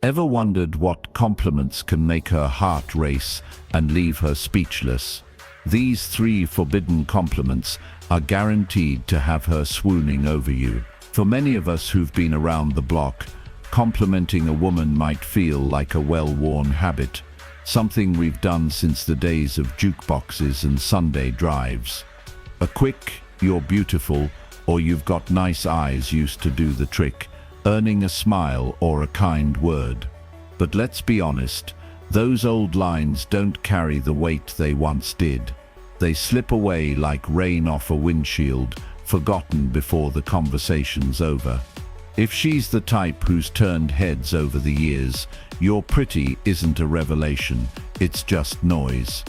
Ever wondered what compliments can make her heart race and leave her speechless? These 3 forbidden compliments are guaranteed to have her swooning over you. For many of us who've been around the block, complimenting a woman might feel like a well-worn habit, something we've done since the days of jukeboxes and Sunday drives. A quick, "You're beautiful," or "You've got nice eyes" used to do the trick, earning a smile or a kind word. But let's be honest, those old lines don't carry the weight they once did. They slip away like rain off a windshield, forgotten before the conversation's over. If she's the type who's turned heads over the years, "You're pretty" isn't a revelation, it's just noise.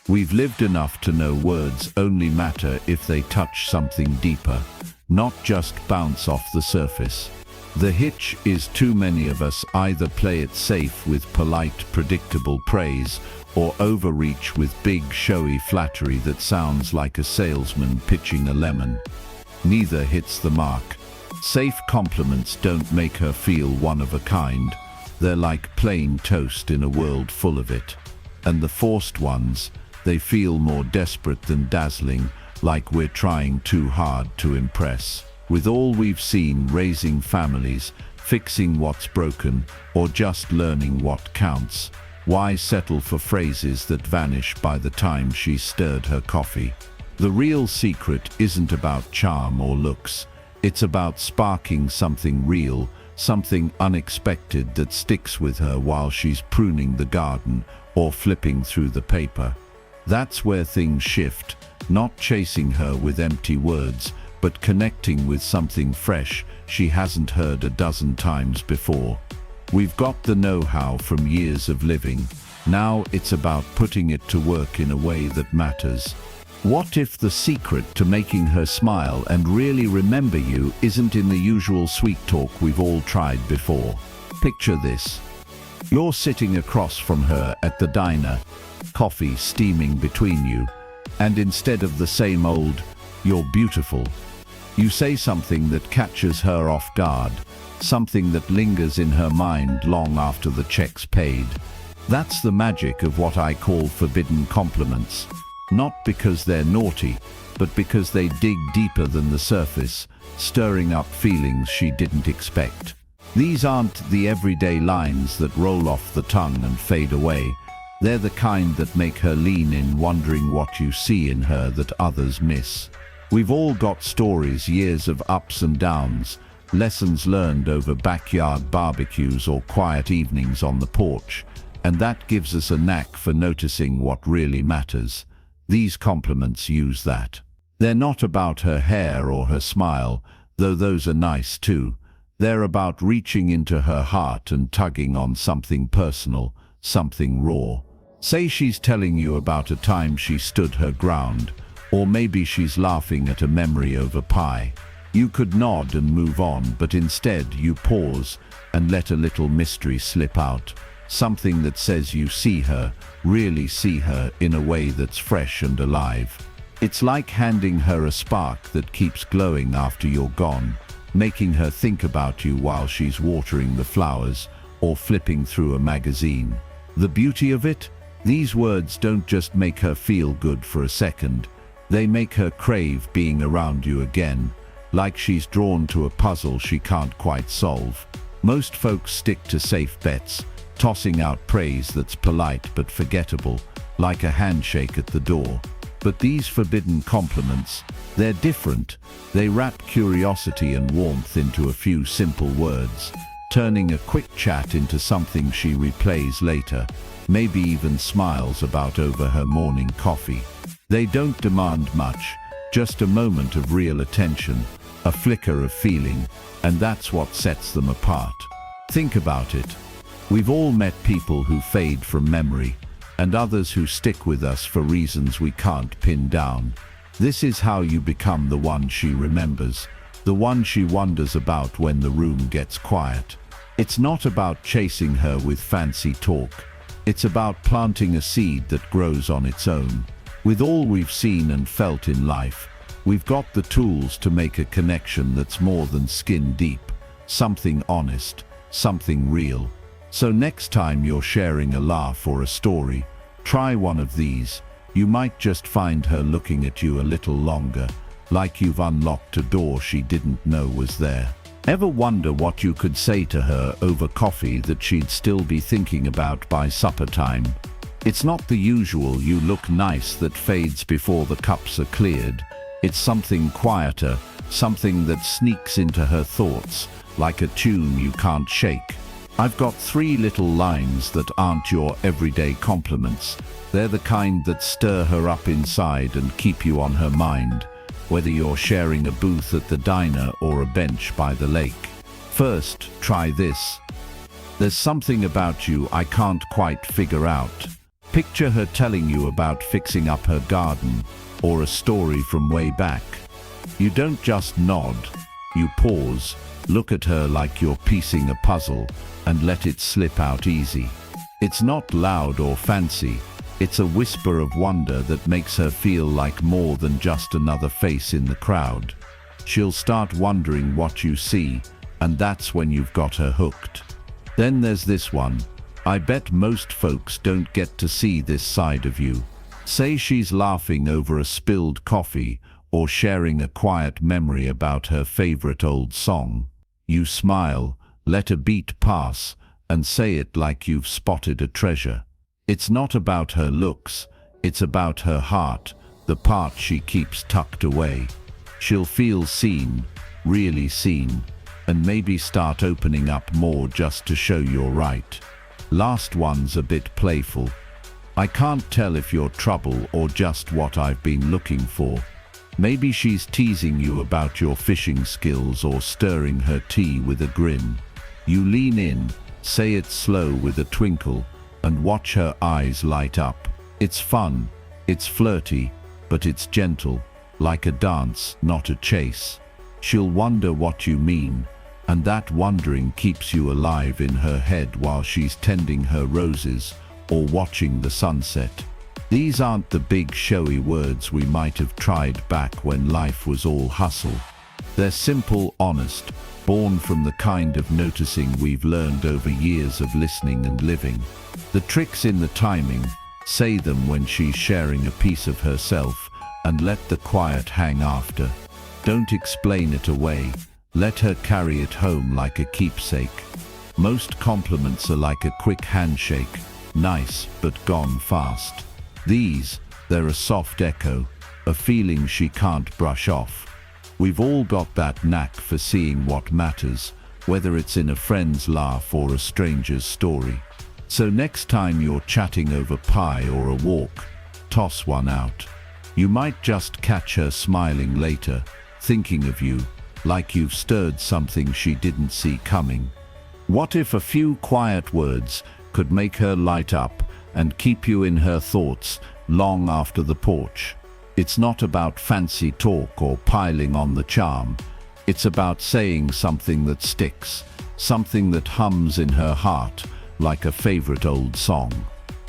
We've lived enough to know words only matter if they touch something deeper, not just bounce off the surface. The hitch is too many of us either play it safe with polite, predictable praise or overreach with big, showy flattery that sounds like a salesman pitching a lemon. Neither hits the mark. Safe compliments don't make her feel one of a kind. They're like plain toast in a world full of it. And the forced ones, they feel more desperate than dazzling, like we're trying too hard to impress. With all we've seen raising families, fixing what's broken, or just learning what counts, why settle for phrases that vanish by the time she's stirred her coffee? The real secret isn't about charm or looks. It's about sparking something real, something unexpected that sticks with her while she's pruning the garden or flipping through the paper. That's where things shift, not chasing her with empty words, but connecting with something fresh she hasn't heard a dozen times before. We've got the know-how from years of living. Now it's about putting it to work in a way that matters. What if the secret to making her smile and really remember you isn't in the usual sweet talk we've all tried before? Picture this. You're sitting across from her at the diner, coffee steaming between you, and instead of the same old, "You're beautiful," you say something that catches her off guard, something that lingers in her mind long after the check's paid. That's the magic of what I call forbidden compliments. Not because they're naughty, but because they dig deeper than the surface, stirring up feelings she didn't expect. These aren't the everyday lines that roll off the tongue and fade away. They're the kind that make her lean in, wondering what you see in her that others miss. We've all got stories, years of ups and downs, lessons learned over backyard barbecues or quiet evenings on the porch, and that gives us a knack for noticing what really matters. These compliments use that. They're not about her hair or her smile, though those are nice too. They're about reaching into her heart and tugging on something personal, something raw. Say she's telling you about a time she stood her ground, or maybe she's laughing at a memory over pie. You could nod and move on, but instead you pause and let a little mystery slip out. Something that says you see her, really see her, in a way that's fresh and alive. It's like handing her a spark that keeps glowing after you're gone, making her think about you while she's watering the flowers or flipping through a magazine. The beauty of it? These words don't just make her feel good for a second. They make her crave being around you again, like she's drawn to a puzzle she can't quite solve. Most folks stick to safe bets, tossing out praise that's polite but forgettable, like a handshake at the door. But these forbidden compliments, they're different. They wrap curiosity and warmth into a few simple words, turning a quick chat into something she replays later, maybe even smiles about over her morning coffee. They don't demand much, just a moment of real attention, a flicker of feeling, and that's what sets them apart. Think about it. We've all met people who fade from memory, and others who stick with us for reasons we can't pin down. This is how you become the one she remembers, the one she wonders about when the room gets quiet. It's not about chasing her with fancy talk. It's about planting a seed that grows on its own. With all we've seen and felt in life, we've got the tools to make a connection that's more than skin deep, something honest, something real. So next time you're sharing a laugh or a story, try one of these. You might just find her looking at you a little longer, like you've unlocked a door she didn't know was there. Ever wonder what you could say to her over coffee that she'd still be thinking about by supper time? It's not the usual "you look nice" that fades before the cups are cleared. It's something quieter, something that sneaks into her thoughts, like a tune you can't shake. I've got 3 little lines that aren't your everyday compliments. They're the kind that stir her up inside and keep you on her mind, whether you're sharing a booth at the diner or a bench by the lake. First, try this. There's something about you I can't quite figure out. Picture her telling you about fixing up her garden or a story from way back. You don't just nod. You pause, look at her like you're piecing a puzzle, and let it slip out easy. It's not loud or fancy. It's a whisper of wonder that makes her feel like more than just another face in the crowd. She'll start wondering what you see, and that's when you've got her hooked. Then there's this one. I bet most folks don't get to see this side of you. Say she's laughing over a spilled coffee or sharing a quiet memory about her favorite old song. You smile, let a beat pass, and say it like you've spotted a treasure. It's not about her looks, it's about her heart, the part she keeps tucked away. She'll feel seen, really seen, and maybe start opening up more just to show you're right. Last one's a bit playful. I can't tell if you're trouble or just what I've been looking for. Maybe she's teasing you about your fishing skills or stirring her tea with a grin. You lean in, say it slow with a twinkle, and watch her eyes light up. It's fun, it's flirty, but it's gentle, like a dance, not a chase. She'll wonder what you mean, and that wondering keeps you alive in her head while she's tending her roses or watching the sunset. These aren't the big showy words we might have tried back when life was all hustle. They're simple, honest, born from the kind of noticing we've learned over years of listening and living. The trick's in the timing. Say them when she's sharing a piece of herself, and let the quiet hang after. Don't explain it away. Let her carry it home like a keepsake. Most compliments are like a quick handshake, nice but gone fast. They're a soft echo, a feeling she can't brush off. We've all got that knack for seeing what matters, whether it's in a friend's laugh or a stranger's story. So next time you're chatting over pie or a walk, toss one out. You might just catch her smiling later, thinking of you, like you've stirred something she didn't see coming. What if a few quiet words could make her light up and keep you in her thoughts long after the porch? It's not about fancy talk or piling on the charm. It's about saying something that sticks, something that hums in her heart like a favorite old song.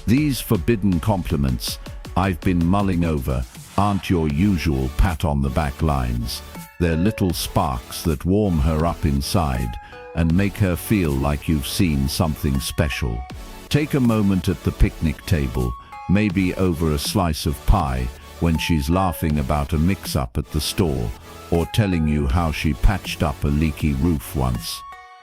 These forbidden compliments I've been mulling over aren't your usual pat on the back lines. They're little sparks that warm her up inside and make her feel like you've seen something special. Take a moment at the picnic table, maybe over a slice of pie, when she's laughing about a mix-up at the store, or telling you how she patched up a leaky roof once.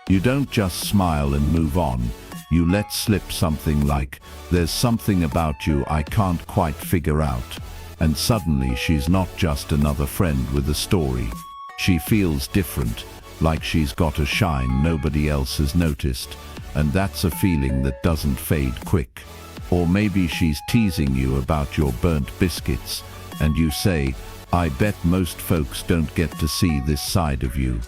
You don't just smile and move on. You let slip something like, "There's something about you I can't quite figure out." And suddenly she's not just another friend with a story. She feels different, like she's got a shine nobody else has noticed, and that's a feeling that doesn't fade quick. Or maybe she's teasing you about your burnt biscuits, and you say, "I bet most folks don't get to see this side of you."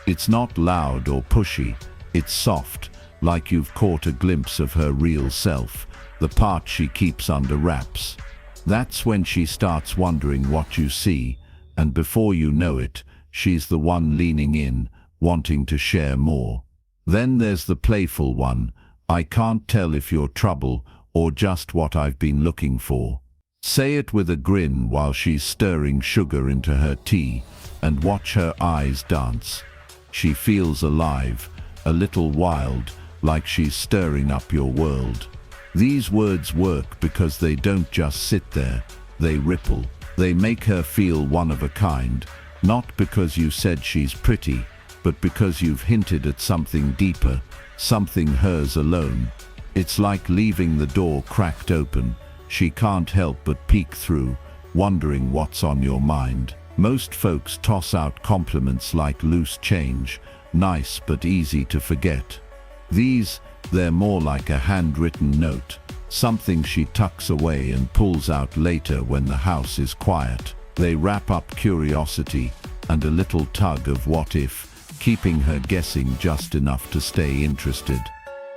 It's not loud or pushy, it's soft, like you've caught a glimpse of her real self, the part she keeps under wraps. That's when she starts wondering what you see, and before you know it, she's the one leaning in, wanting to share more. Then there's the playful one. I can't tell if you're trouble or just what I've been looking for. Say it with a grin while she's stirring sugar into her tea, and watch her eyes dance. She feels alive, a little wild, like she's stirring up your world. These words work because they don't just sit there, they ripple. They make her feel one of a kind, not because you said she's pretty, but because you've hinted at something deeper, something hers alone. It's like leaving the door cracked open. She can't help but peek through, wondering what's on your mind. Most folks toss out compliments like loose change, nice but easy to forget. They're more like a handwritten note, something she tucks away and pulls out later when the house is quiet. They wrap up curiosity and a little tug of what if, keeping her guessing just enough to stay interested.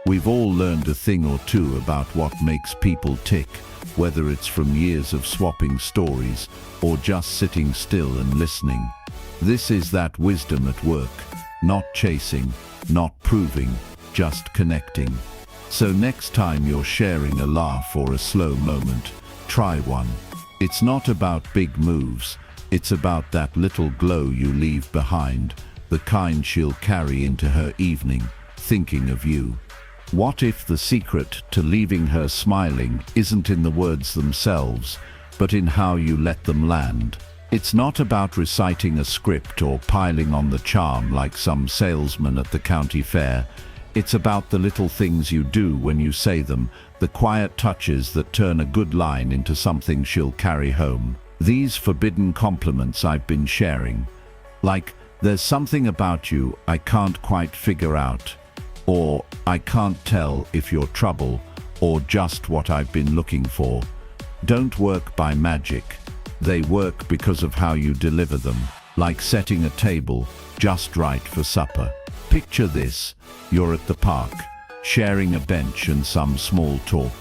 We've all learned a thing or two about what makes people tick, whether it's from years of swapping stories or just sitting still and listening. This is that wisdom at work, not chasing, not proving, just connecting. So next time you're sharing a laugh or a slow moment, try one. It's not about big moves, it's about that little glow you leave behind, the kind she'll carry into her evening, thinking of you. What if the secret to leaving her smiling isn't in the words themselves, but in how you let them land? It's not about reciting a script or piling on the charm like some salesman at the county fair. It's about the little things you do when you say them, the quiet touches that turn a good line into something she'll carry home. These forbidden compliments I've been sharing, like, there's something about you I can't quite figure out, or I can't tell if you're trouble, or just what I've been looking for, don't work by magic. They work because of how you deliver them, like setting a table just right for supper. Picture this, you're at the park, sharing a bench and some small talk,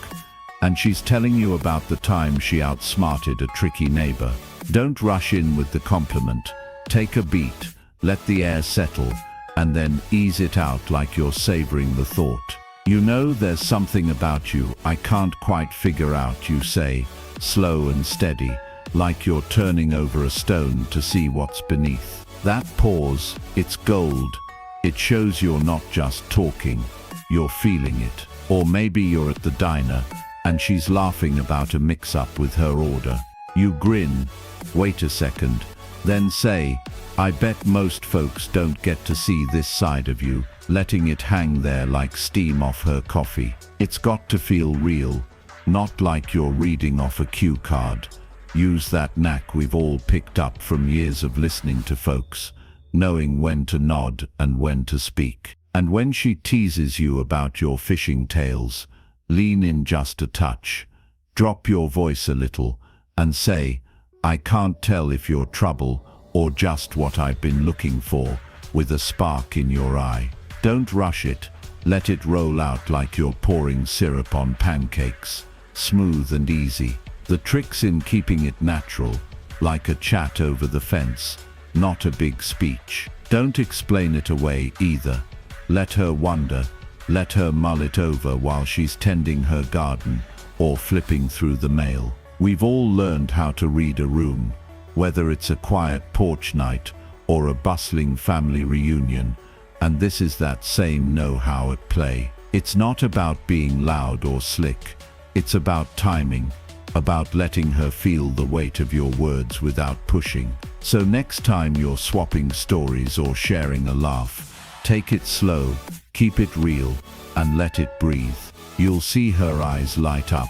and she's telling you about the time she outsmarted a tricky neighbor. Don't rush in with the compliment. Take a beat, let the air settle, and then ease it out like you're savoring the thought. You know, there's something about you I can't quite figure out, you say, slow and steady, like you're turning over a stone to see what's beneath. That pause, it's gold. It shows you're not just talking, you're feeling it. Or maybe you're at the diner and she's laughing about a mix-up with her order. You grin, wait a second, then say, I bet most folks don't get to see this side of you, letting it hang there like steam off her coffee. It's got to feel real, not like you're reading off a cue card. Use that knack we've all picked up from years of listening to folks, knowing when to nod and when to speak. And when she teases you about your fishing tails, lean in just a touch, drop your voice a little, and say, I can't tell if you're trouble or just what I've been looking for, with a spark in your eye. Don't rush it, let it roll out like you're pouring syrup on pancakes, smooth and easy. The trick's in keeping it natural, like a chat over the fence, not a big speech. Don't explain it away either. Let her wonder, let her mull it over while she's tending her garden or flipping through the mail. We've all learned how to read a room, whether it's a quiet porch night or a bustling family reunion, and this is that same know-how at play. It's not about being loud or slick, it's about timing, about letting her feel the weight of your words without pushing. So next time you're swapping stories or sharing a laugh, take it slow, keep it real, and let it breathe. You'll see her eyes light up,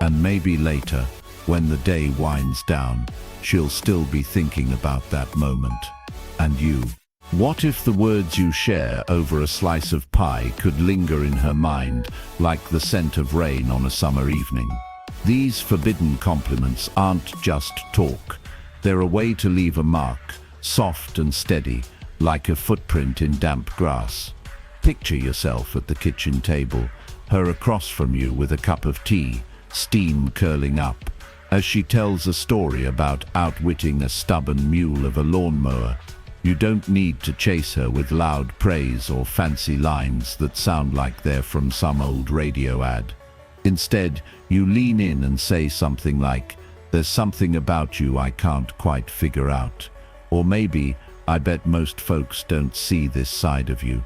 and maybe later, when the day winds down, she'll still be thinking about that moment. And you? What if the words you share over a slice of pie could linger in her mind like the scent of rain on a summer evening? These forbidden compliments aren't just talk. They're a way to leave a mark, soft and steady, like a footprint in damp grass. Picture yourself at the kitchen table, her across from you with a cup of tea, steam curling up, as she tells a story about outwitting a stubborn mule of a lawnmower. You don't need to chase her with loud praise or fancy lines that sound like they're from some old radio ad. Instead, you lean in and say something like, there's something about you I can't quite figure out. Or maybe, I bet most folks don't see this side of you.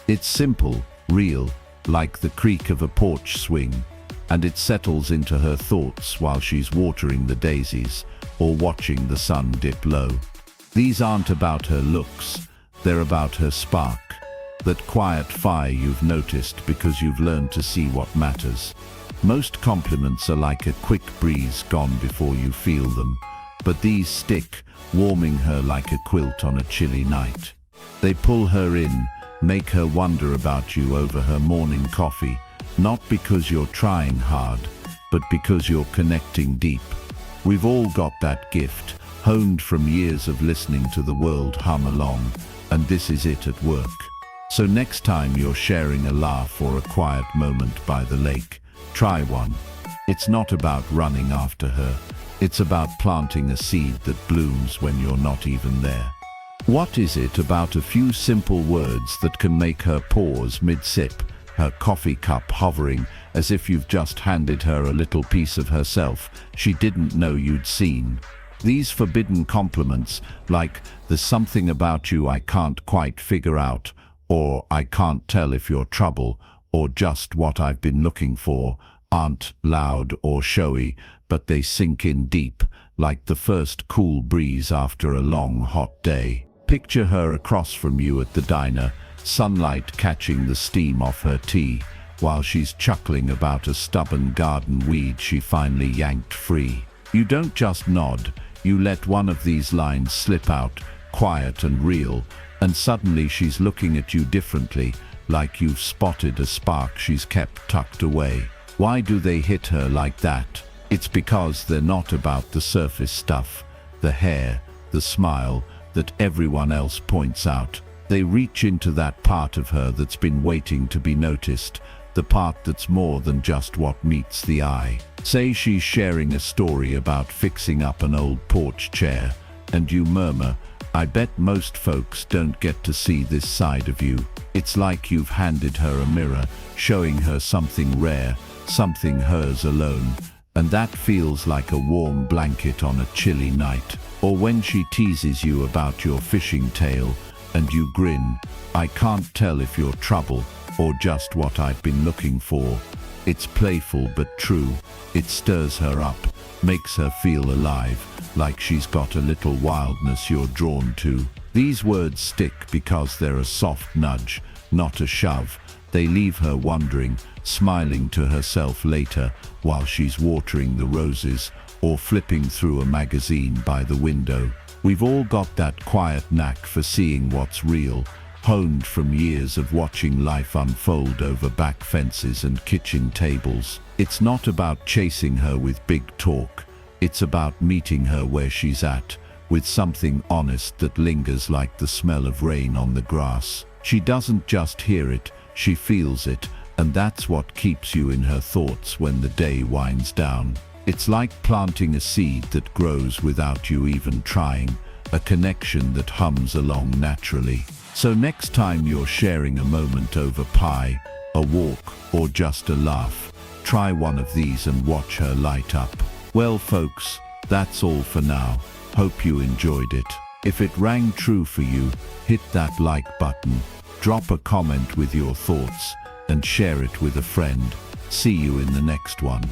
It's simple, real, like the creak of a porch swing, and it settles into her thoughts while she's watering the daisies or watching the sun dip low. These aren't about her looks, they're about her spark, that quiet fire you've noticed because you've learned to see what matters. Most compliments are like a quick breeze gone before you feel them, but these stick, warming her like a quilt on a chilly night. They pull her in, make her wonder about you over her morning coffee, not because you're trying hard, but because you're connecting deep. We've all got that gift, honed from years of listening to the world hum along, and this is it at work. So next time you're sharing a laugh or a quiet moment by the lake, try one. It's not about running after her, it's about planting a seed that blooms when you're not even there. What is it about a few simple words that can make her pause mid-sip, her coffee cup hovering as if you've just handed her a little piece of herself she didn't know you'd seen? These forbidden compliments, like "there's something about you I can't quite figure out," or "I can't tell if you're trouble," or "just what I've been looking for," aren't loud or showy, but they sink in deep, like the first cool breeze after a long, hot day. Picture her across from you at the diner, sunlight catching the steam off her tea, while she's chuckling about a stubborn garden weed she finally yanked free. You don't just nod, you let one of these lines slip out, quiet and real, and suddenly she's looking at you differently, like you've spotted a spark she's kept tucked away. Why do they hit her like that? It's because they're not about the surface stuff, the hair, the smile, that everyone else points out. They reach into that part of her that's been waiting to be noticed, the part that's more than just what meets the eye. Say she's sharing a story about fixing up an old porch chair, and you murmur, "I bet most folks don't get to see this side of you." It's like you've handed her a mirror, showing her something rare, something hers alone, and that feels like a warm blanket on a chilly night. Or when she teases you about your fishing tail, and you grin, "I can't tell if you're trouble or just what I've been looking for." It's playful but true. It stirs her up, makes her feel alive, like she's got a little wildness you're drawn to. These words stick because they're a soft nudge, not a shove. They leave her wondering, smiling to herself later while she's watering the roses or flipping through a magazine by the window. We've all got that quiet knack for seeing what's real, honed from years of watching life unfold over back fences and kitchen tables. It's not about chasing her with big talk. It's about meeting her where she's at, with something honest that lingers like the smell of rain on the grass. She doesn't just hear it, she feels it, and that's what keeps you in her thoughts when the day winds down. It's like planting a seed that grows without you even trying, a connection that hums along naturally. So next time you're sharing a moment over pie, a walk, or just a laugh, try one of these and watch her light up. Well folks, that's all for now. Hope you enjoyed it. If it rang true for you, hit that like button, drop a comment with your thoughts, and share it with a friend. See you in the next one.